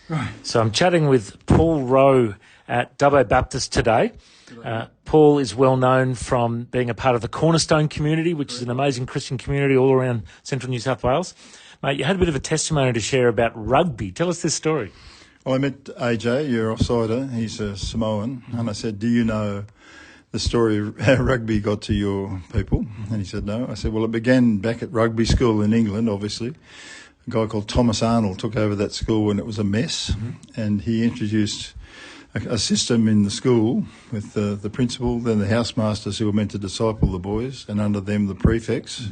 Right. So I'm chatting with Paul Rowe at Dubbo Baptist today. Paul is well known from being a part of the Cornerstone community, which is an amazing Christian community all around central New South Wales. Mate, you had a bit of a testimony to share about rugby. Tell us this story. Well, I met AJ, your offsider. He's a Samoan. And I said, do you know the story of how rugby got to your people? And he said, no. I said, well, it began back at rugby school in England, obviously. A guy called Thomas Arnold took over that school when it was a mess, and he introduced a system in the school with the principal, then the housemasters who were meant to disciple the boys, and under them the prefects,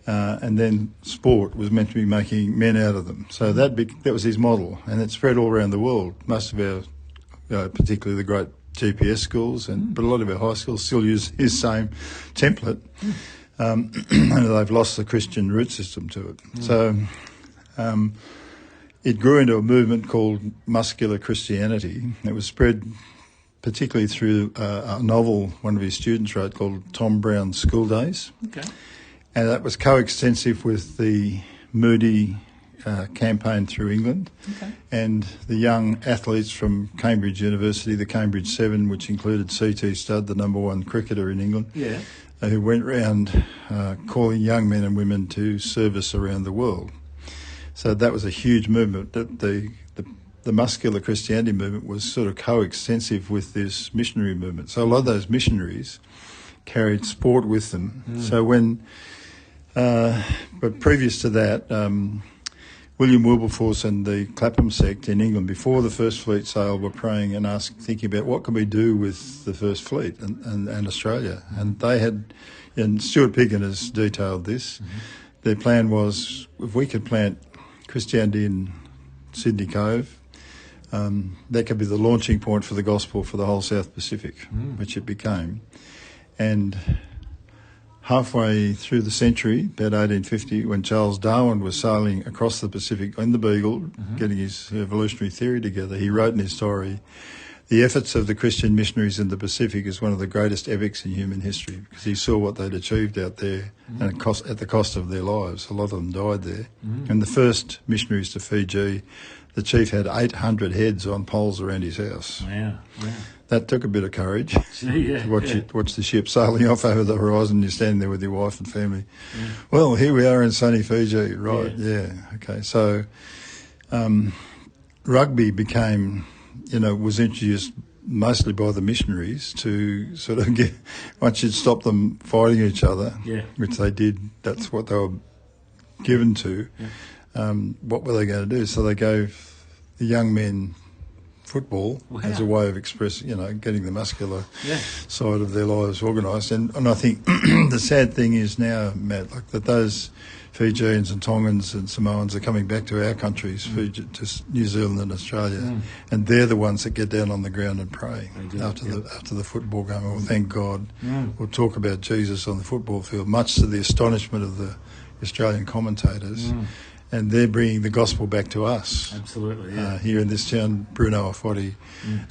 and then sport was meant to be making men out of them. So that was his model, and it spread all around the world. Most of our, particularly the great GPS schools, but a lot of our high schools still use his same template, and they've lost the Christian root system to it. So it grew into a movement called muscular Christianity. It was spread particularly through a novel one of his students wrote called Tom Brown's School Days. Okay. And that was coextensive with the Moody campaign through England. Okay. And the young athletes from Cambridge University, the Cambridge Seven, which included C.T. Studd, the number one cricketer in England, who went round calling young men and women to service around the world. So that was a huge movement. The muscular Christianity movement was sort of coextensive with this missionary movement. So a lot of those missionaries carried sport with them. So but previous to that, William Wilberforce and the Clapham sect in England, before the First Fleet sail, were praying and thinking about what can we do with the First Fleet and Australia. And they had, and Stuart Piggin has detailed this, their plan was if we could plant Christianity in Sydney Cove, that could be the launching point for the gospel for the whole South Pacific, which it became. And halfway through the century, about 1850, when Charles Darwin was sailing across the Pacific in the Beagle, getting his evolutionary theory together, he wrote in his story, the efforts of the Christian missionaries in the Pacific is one of the greatest epics in human history, because he saw what they'd achieved out there and at the cost of their lives. A lot of them died there. And the first missionaries to Fiji, the chief had 800 heads on poles around his house. Wow. That took a bit of courage to watch the ship sailing off over the horizon. You're standing there with your wife and family. Well, here we are in sunny Fiji, right? Okay. So rugby became, was introduced mostly by the missionaries to sort of get, once you'd stop them fighting each other, which they did, that's what they were given to. What were they going to do? So they gave the young men football as a way of expressing, getting the muscular side of their lives organised. And I think the sad thing is now, Matt, that those Fijians and Tongans and Samoans are coming back to our countries, to New Zealand and Australia, and they're the ones that get down on the ground and pray after the football game. Well, thank God. We'll talk about Jesus on the football field, much to the astonishment of the Australian commentators. And they're bringing the gospel back to us. Absolutely, here in this town, Bruno Afoti,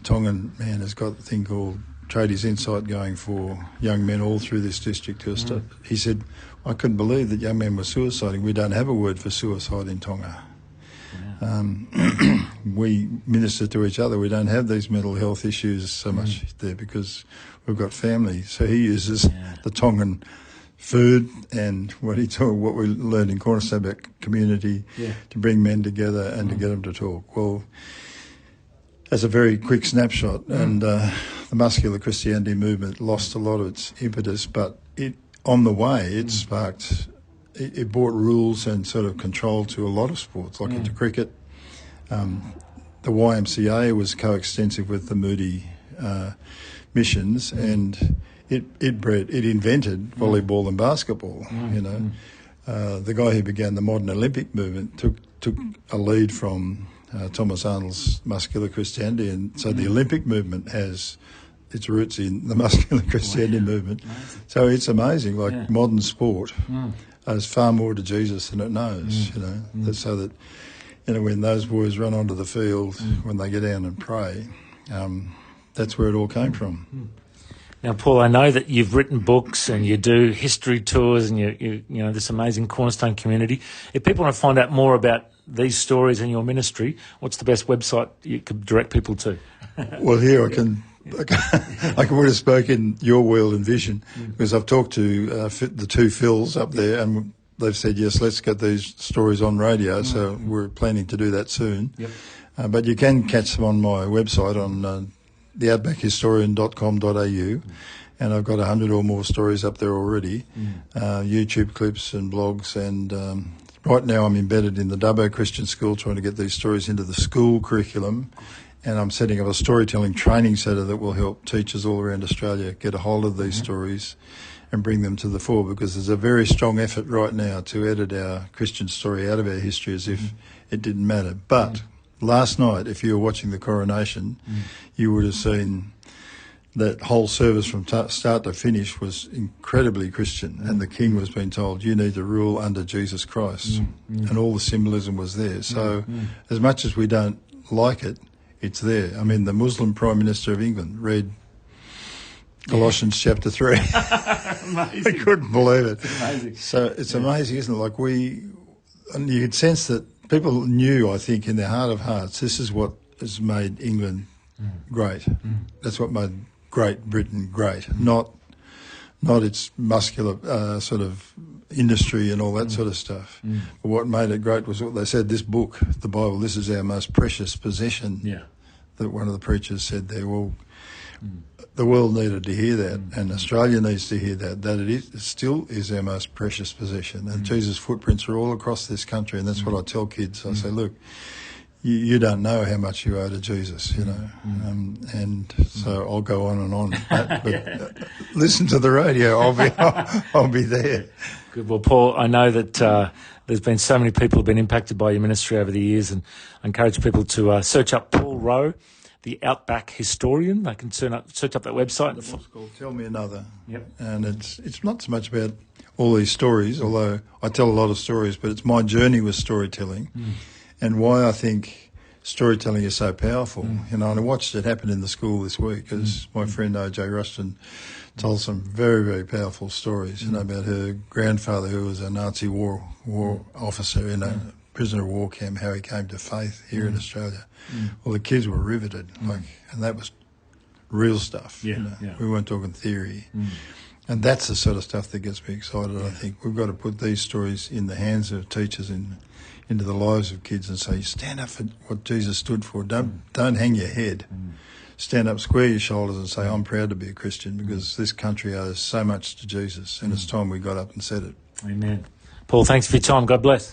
Tongan man, has got a thing called Tradies Insight going for young men all through this district. He said, I couldn't believe that young men were suiciding. We don't have a word for suicide in Tonga. We minister to each other. We don't have these mental health issues so much there because we've got family. So he uses the Tongan food and what we learned in Cornerstone about community to bring men together and to get them to talk. Well, as a very quick snapshot, and the muscular Christianity movement lost a lot of its impetus, but on the way it sparked, it brought rules and sort of control to a lot of sports, like into cricket. The YMCA was coextensive with the Moody missions, and it invented volleyball and basketball. The guy who began the modern Olympic movement took a lead from Thomas Arnold's muscular Christianity, and so the Olympic movement has its roots in the muscular Christianity movement. Amazing. So it's amazing, modern sport owes far more to Jesus than it knows, so that, when those boys run onto the field, when they get down and pray, that's where it all came from. Now, Paul, I know that you've written books and you do history tours and you this amazing Cornerstone community. If people want to find out more about these stories and your ministry, what's the best website you could direct people to? Well, here I can would have spoken your world and vision, because I've talked to the two Phils up there, and they've said, yes, let's get these stories on radio, so we're planning to do that soon. Yep. But you can catch them on my website on theoutbackhistorian.com.au, and I've got 100 or more stories up there already, YouTube clips and blogs, and right now I'm embedded in the Dubbo Christian School trying to get these stories into the school curriculum, and I'm setting up a storytelling training centre that will help teachers all around Australia get a hold of these stories and bring them to the fore, because there's a very strong effort right now to edit our Christian story out of our history as if it didn't matter. But last night, if you were watching the coronation, you would have seen that whole service from start to finish was incredibly Christian, and the king was being told, you need to rule under Jesus Christ, and all the symbolism was there. So as much as we don't like it, it's there. I mean, the Muslim Prime Minister of England read Colossians chapter 3. Amazing. I couldn't believe it. It's amazing. So it's amazing, isn't it? Like and you could sense that people knew, I think, in their heart of hearts, this is what has made England great. That's what made Great Britain great, not its muscular sort of industry and all that sort of stuff. But what made it great was what they said, this book, the Bible, this is our most precious possession. Yeah. That one of the preachers said there. Well, the world needed to hear that, and Australia needs to hear that it still is our most precious possession. And Jesus' footprints are all across this country, and that's what I tell kids. I say, look, you don't know how much you owe to Jesus, you know. And so I'll go on and on. But listen to the radio. I'll be there. Good. Well, Paul, I know that there's been so many people who've been impacted by your ministry over the years, and I encourage people to search up Paul Rowe, the Outback Historian. They can search up that website. The book's called Tell Me Another. Yep. And it's not so much about all these stories, although I tell a lot of stories, but it's my journey with storytelling and why I think storytelling is so powerful. You know, and I watched it happen in the school this week, as my friend O.J. Rushton told some very, very powerful stories, you know, about her grandfather, who was a Nazi war officer in a prisoner of war camp, how he came to faith here in Australia. Well, the kids were riveted, and that was real stuff. Yeah, you know? yeah. We weren't talking theory. And that's the sort of stuff that gets me excited, I think. We've got to put these stories in the hands of teachers, into the lives of kids, and say, stand up for what Jesus stood for. Don't hang your head. Stand up, square your shoulders, and say, I'm proud to be a Christian, because this country owes so much to Jesus, and it's time we got up and said it. Amen. Paul, thanks for your time. God bless.